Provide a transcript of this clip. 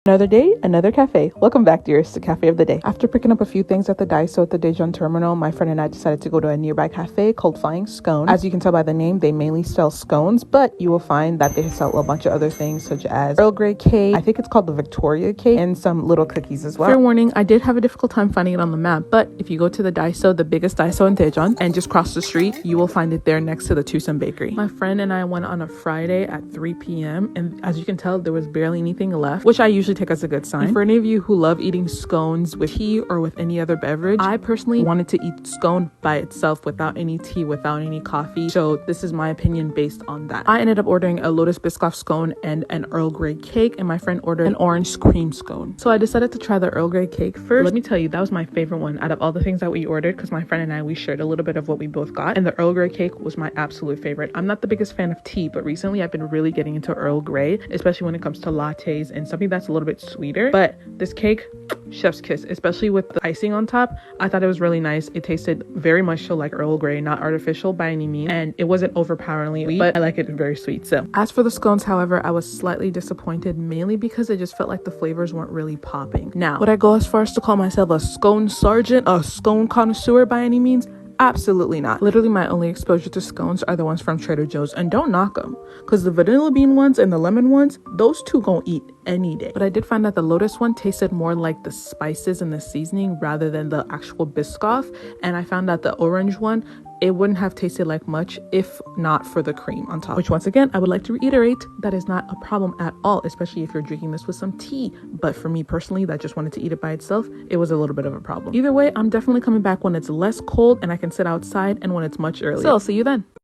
Another day, another cafe. Welcome back, dears, to Cafe of the Day. After picking up a few things at the Daiso at the Daejeon terminal, my friend and I decided to go to a nearby cafe called Flying Scone. As you can tell by the name, they mainly sell scones, but you will find that they sell a bunch of other things such as Earl Grey cake, I think it's called the Victoria cake, and some little cookies as well. Fair warning, I did have a difficult time finding it on the map, but if you go to the Daiso, the biggest Daiso in Daejeon, and just cross the street, you will find it there next to the Tusum Bakery. My friend and I went on a Friday at 3 p.m. and as you can tell, there was barely anything left, which I usually take as a good sign. For any of you who love eating scones with tea or with any other beverage, I personally wanted to eat scone by itself without any tea, without any coffee. So this is my opinion based on that. I ended up ordering a Lotus Biscoff scone and an Earl Grey cake, and my friend ordered an orange cream scone. So I decided to try the Earl Grey cake first. Let me tell you, that was my favorite one out of all the things that we ordered, because my friend and I, we shared a little bit of what we both got, and the Earl Grey cake was my absolute favorite. I'm not the biggest fan of tea, but recently I've been really getting into Earl Grey, especially when it comes to lattes and something that's a little bit sweeter. But this cake, chef's kiss, especially with the icing on top. I thought it was really nice. It tasted very much so like Earl Grey, not artificial by any means, and it wasn't overpoweringly sweet, but I like it very sweet. So as for the scones, however, I was slightly disappointed, mainly because it just felt like the flavors weren't really popping. Now, would I go as far as to call myself a scone sergeant, a scone connoisseur by any means? Absolutely not. Literally, my only exposure to scones are the ones from Trader Joe's, and don't knock them, because the vanilla bean ones and the lemon ones, those two gon' eat any day. But I did find that the Lotus one tasted more like the spices and the seasoning rather than the actual Biscoff, and I found that the orange one, it wouldn't have tasted like much if not for the cream on top, which once again, I would like to reiterate, that is not a problem at all, especially if you're drinking this with some tea. But for me personally, that just wanted to eat it by itself, it was a little bit of a problem. Either way, I'm definitely coming back when it's less cold and I can sit outside, and when it's much earlier. So I'll see you then.